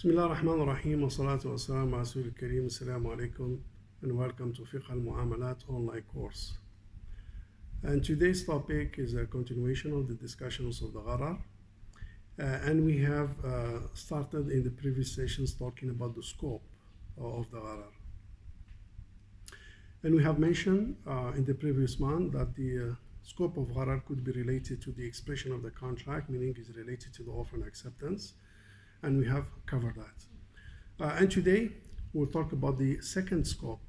بسم الله الرحمن الرحيم والصلاة والسلام على رسول الكريم. السلام عليكم and welcome to Fiqh al-Muamalat online course. And today's topic is a continuation of the discussions of the Gharar. And we have started in the previous sessions talking about the scope of the Gharar. And we have mentioned in the previous month that the scope of Gharar could be related to the expression of the contract, meaning is related to the offer and acceptance. And we have covered that. And today we'll talk about the second scope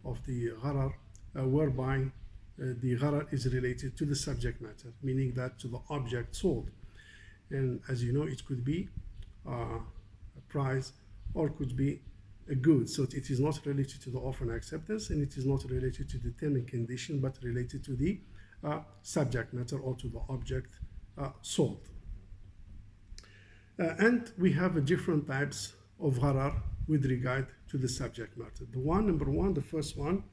of the Gharar, whereby the Gharar is related to the subject matter, meaning that to the object sold. And as you know, it could be a price or could be a good. So it is not related to the offer and acceptance, and it is not related to the term and condition, but related to the subject matter or to the object sold. And we have different types of Gharar with regard to the subject matter. Number one, the first one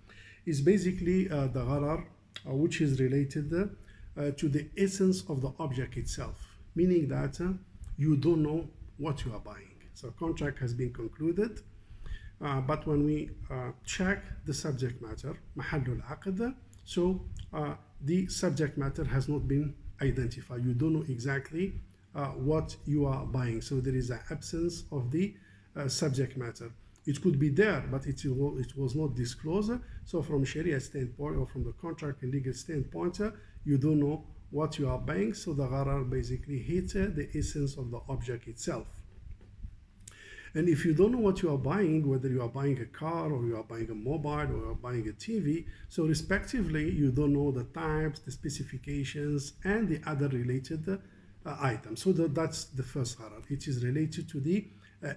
is basically the Gharar which is related to the essence of the object itself, meaning that you don't know what you are buying. So a contract has been concluded, but when we check the subject matter, محل العقد, so the subject matter has not been identified. You don't know exactly what you are buying. So there is an absence of the subject matter. It could be there, but it was not disclosed. So from Sharia standpoint or from the contract and legal standpoint, you don't know what you are buying. So the Gharar basically hits the essence of the object itself. And if you don't know what you are buying, whether you are buying a car or you are buying a mobile or you are buying a TV, so respectively, you don't know the types, the specifications, and the other related items. So that's the first Gharar. It is related to the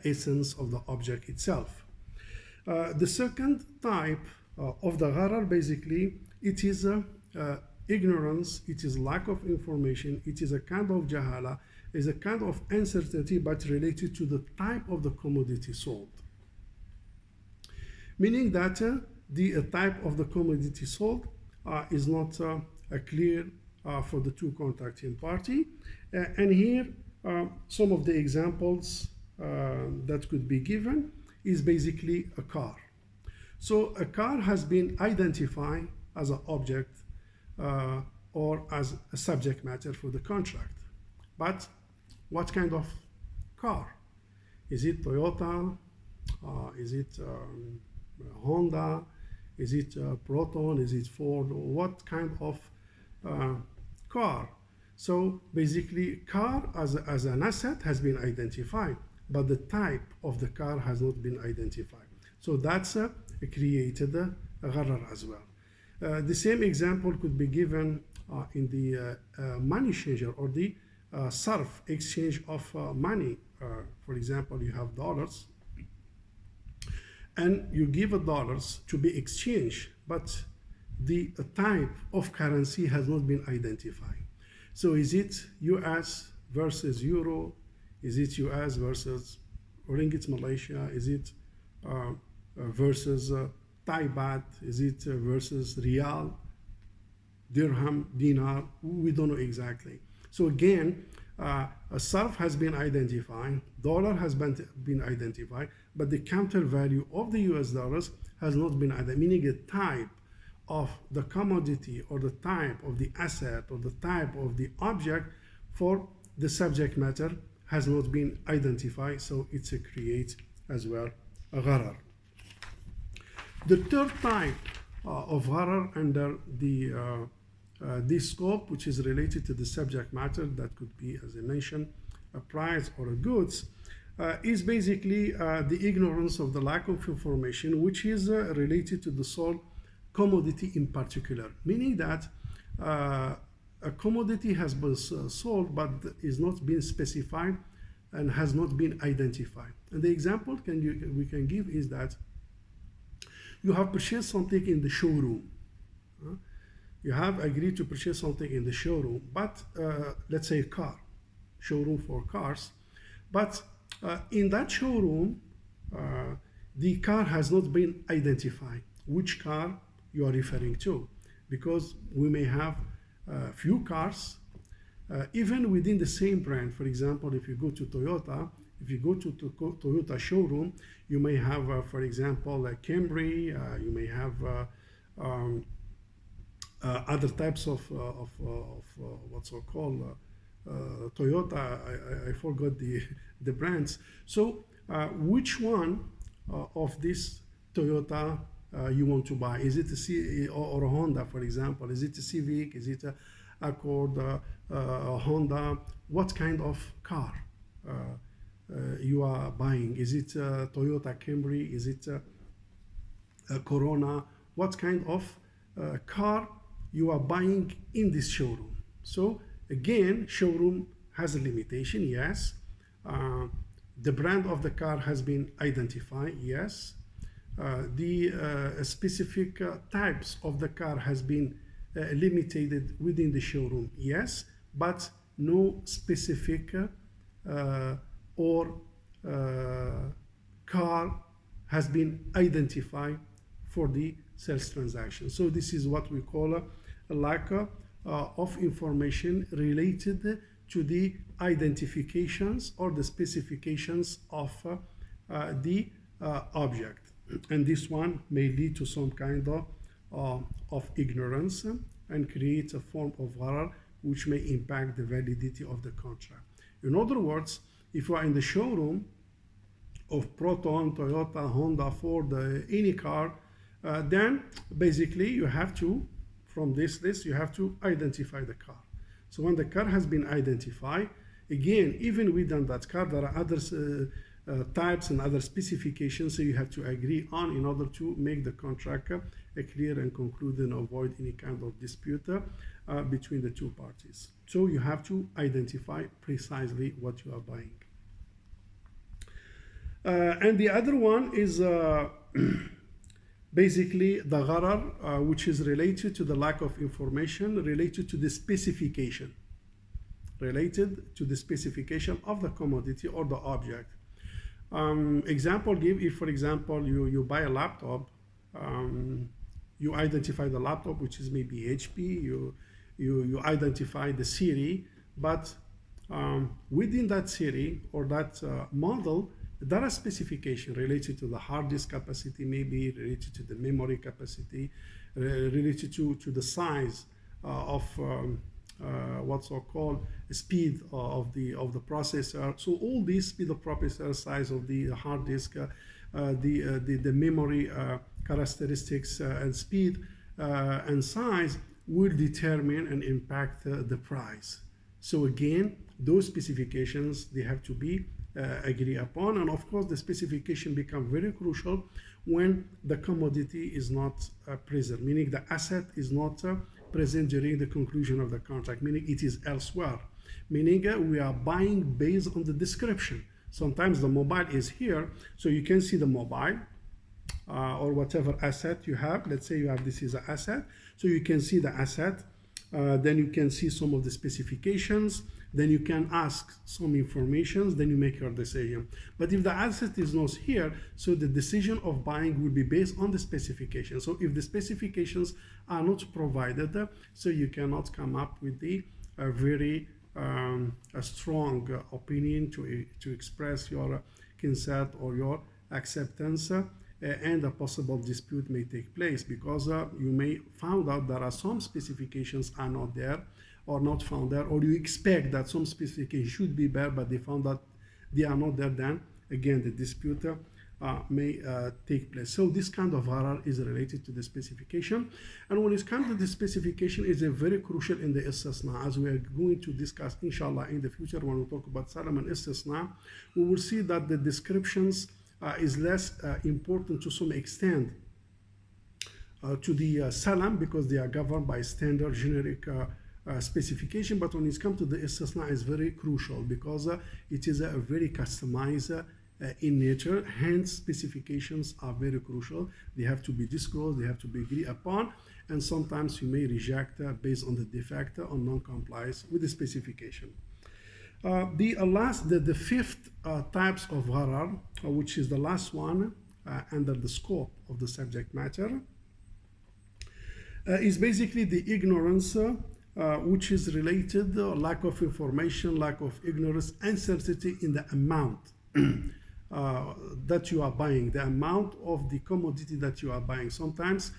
essence of the object itself. The second type of the Gharar, basically, it is ignorance, it is lack of information, it is a kind of jahala, is a kind of uncertainty, but related to the type of the commodity sold. Meaning that the type of the commodity sold is not clear for the two contracting party. And here, some of the examples that could be given is basically a car. So a car has been identified as an object or as a subject matter for the contract. But what kind of car? Is it Toyota? Is it Honda? Is it Proton? Is it Ford? What kind of car? So basically, car as an asset has been identified, but the type of the car has not been identified. So that's created a Gharar as well. The same example could be given in the money changer or the sarf, exchange of money. For example, you have dollars and you give dollars to be exchanged, but the type of currency has not been identified. So is it US versus Euro? Is it US versus Ringgit Malaysia? Is it versus Thai Baht? Is it versus Rial, Dirham, Dinar? We don't know exactly. So again, a sarf has been identified, dollar has been identified, but the counter value of the US dollars has not been identified, meaning a type of the commodity or the type of the asset or the type of the object for the subject matter has not been identified, so it creates as well a Gharar. The third type of Gharar under the this scope, which is related to the subject matter, that could be, as I mentioned, a price or a goods, is basically the ignorance of the lack of information, which is related to the sold commodity in particular, meaning that a commodity has been sold but is not being specified and has not been identified. And the example we can give is that you have purchased something in the showroom. You have agreed to purchase something in the showroom, but let's say a car, showroom for cars, but in that showroom, the car has not been identified. Which car you are referring to? Because we may have few cars, even within the same brand. For example, if you go to Toyota, If you go to Toyota showroom, you may have, for example, a Camry, you may have um, other types of what's so called Toyota. I forgot the brands. So which one of this Toyota you want to buy? Is it a or a Honda, for example? Is it a Civic? Is it a Accord, Honda? What kind of car you are buying? Is it a Toyota Camry? Is it a Corona? What kind of car you are buying in this showroom? So again, showroom has a limitation, yes. The brand of the car has been identified, yes. The specific types of the car has been limited within the showroom, yes, but no specific car has been identified for the sales transaction. So this is what we call a lack of information related to the identifications or the specifications of the object. And this one may lead to some kind of ignorance and create a form of gharar which may impact the validity of the contract. In other words, if you are in the showroom of Proton, Toyota, Honda, Ford, any car, then basically you have to, from this list, you have to identify the car. So when the car has been identified, again, even within that car, there are other types and other specifications, so you have to agree on in order to make the contract clear and conclude and avoid any kind of dispute between the two parties. So you have to identify precisely what you are buying. And the other one is basically the gharar, which is related to the lack of information related to the specification, related to the specification of the commodity or the object. Example give, if for example you buy a laptop, you identify the laptop, which is maybe HP, you identify the series, but within that series or that model, there are specifications related to the hard disk capacity, maybe related to the memory capacity, related to the size of what's so called speed of the processor. So all these speed of processor, size of the hard disk, the memory characteristics and speed and size will determine and impact the price. So again, those specifications, they have to be agreed upon, and of course the specification become very crucial when the commodity is not present, meaning the asset is not present during the conclusion of the contract, meaning it is elsewhere, meaning we are buying based on the description. Sometimes the mobile is here, so you can see the mobile or whatever asset you have. Let's say you have, this is an asset, so you can see the asset, then you can see some of the specifications, then you can ask some information, then you make your decision. But if the asset is not here, so the decision of buying will be based on the specification. So if the specifications are not provided, so you cannot come up with the very a strong opinion to express your consent or your acceptance, and a possible dispute may take place because you may find out there are some specifications are not there or not found there, or you expect that some specifications should be there, but they found that they are not there. Then again, the dispute may take place. So this kind of gharar is related to the specification, and when it comes to the specification, is a very crucial in the istisna, as we are going to discuss inshallah in the future when we talk about salam and istisna. We will see that the descriptions is less important to some extent to the salam, because they are governed by standard generic specification, but when it comes to the istisna, is very crucial because it is very customized in nature. Hence specifications are very crucial. They have to be disclosed, they have to be agreed upon, and sometimes you may reject based on the defect or non-compliance with the specification. The fifth types of gharar, which is the last one under the scope of the subject matter, is basically the ignorance, which is related lack of information, lack of ignorance, uncertainty in the amount that you are buying, the amount of the commodity that you are buying. Sometimes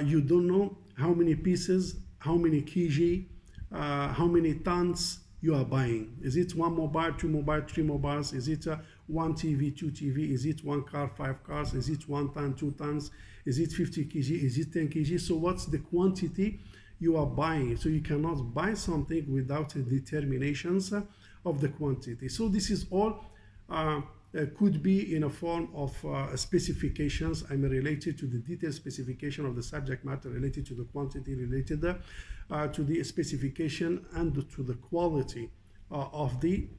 you don't know how many pieces, how many kg, how many tons you are buying. Is it one mobile, two mobile, three mobiles? Is it one TV, two TV? Is it one car, five cars? Is it 1 ton, 2 tons? Is it 50 kg? Is it 10 kg? So what's the quantity you are buying? So you cannot buy something without determinations of the quantity. So this is all could be in a form of specifications. I'm related to the detailed specification of the subject matter, related to the quantity, related to the specification and to the quality of the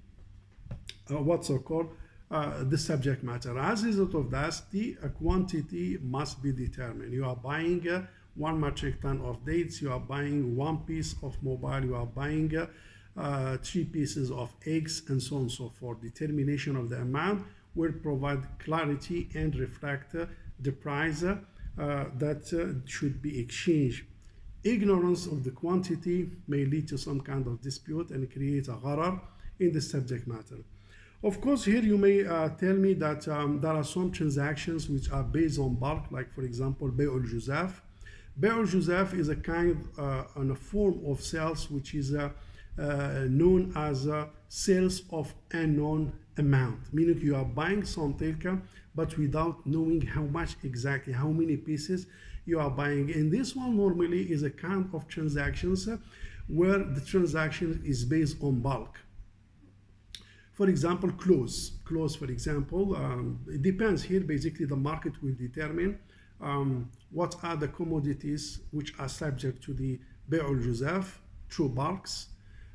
what's so called the subject matter. As a result of that, the quantity must be determined. You are buying 1 metric ton of dates, you are buying 1 piece of mobile, you are buying 3 pieces of eggs, and so on and so forth. Determination of the amount will provide clarity and reflect the price that should be exchanged. Ignorance of the quantity may lead to some kind of dispute and create a gharar in the subject matter. Of course, here you may tell me that there are some transactions which are based on bulk, like for example, bay al-juzaf. Bay al-juzaf is a kind and a form of sales which is known as sales of unknown amount, meaning you are buying something but without knowing how much exactly, how many pieces you are buying. And this one normally is a kind of transactions where the transaction is based on bulk. For example, clothes, for example, it depends here. Basically, the market will determine what are the commodities which are subject to the bay al-juzaf through bulks,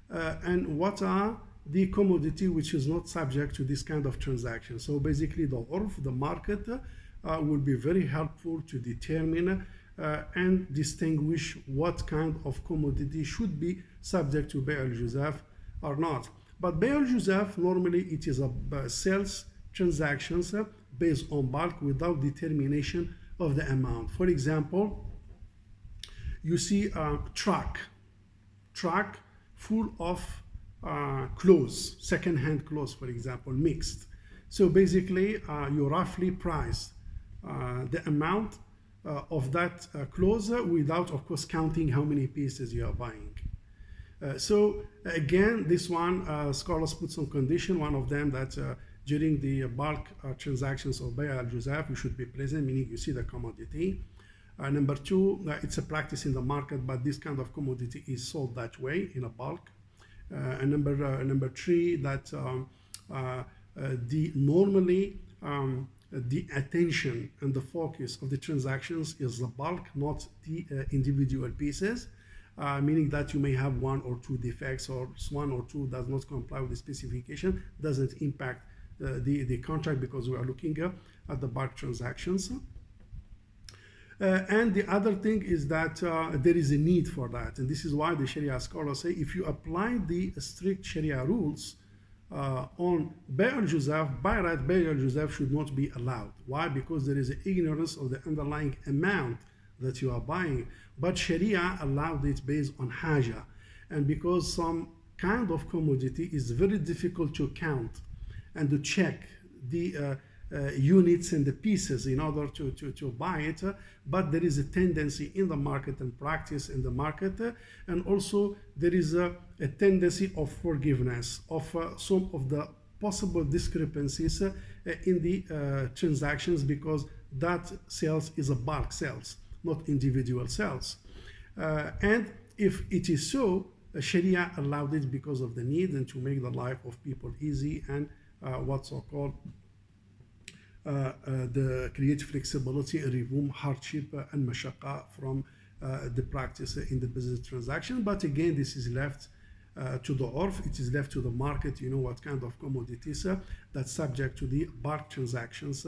and what are the commodity which is not subject to this kind of transaction. So basically, the urf, the market, will be very helpful to determine and distinguish what kind of commodity should be subject to bay al-juzaf or not. But bay al-juzaf, normally it is a sales transactions based on bulk without determination of the amount. For example, you see a truck full of clothes, second-hand clothes, for example, mixed. So basically, you roughly price the amount of that clothes without, of course, counting how many pieces you are buying. So again, this one, scholars put some condition. One of them that during the bulk transactions of bay al-juzaf, you should be present, meaning you see the commodity. Number 2, it's a practice in the market, but this kind of commodity is sold that way in a bulk. And number 3, that normally the attention and the focus of the transactions is the bulk, not the individual pieces. Meaning that you may have 1 or 2 defects, or 1 or 2 does not comply with the specification, doesn't impact the contract, because we are looking at the bulk transactions. And the other thing is that there is a need for that, and this is why the Sharia scholars say if you apply the strict Sharia rules on bay al-juzaf, by right bay al-juzaf should not be allowed. Why? Because there is an ignorance of the underlying amount that you are buying. But Sharia allowed it based on haja, and because some kind of commodity is very difficult to count and to check the units and the pieces in order to buy it, but there is a tendency in the market and practice in the market, and also there is a tendency of forgiveness of some of the possible discrepancies in the transactions, because that sales is a bulk sales, not individual sales. And if it is so, Sharia allowed it because of the need and to make the life of people easy, and what's so called the create flexibility and remove hardship and mashaqqa from the practice in the business transaction. But again, this is left to the urf, it is left to the market, you know what kind of commodities that's subject to the bulk transactions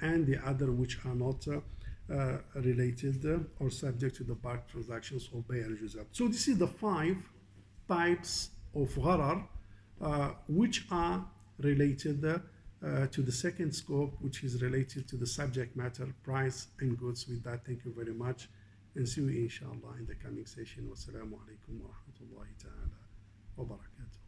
and the other which are not related or subject to the bulk transactions or bay al-juzaf. So this is the 5 types of gharar which are related to the second scope, which is related to the subject matter, price and goods. With that, thank you very much, and see you inshallah in the coming session. Wassalamu alaikum wa rahmatullahi ta'ala wa barakatuh.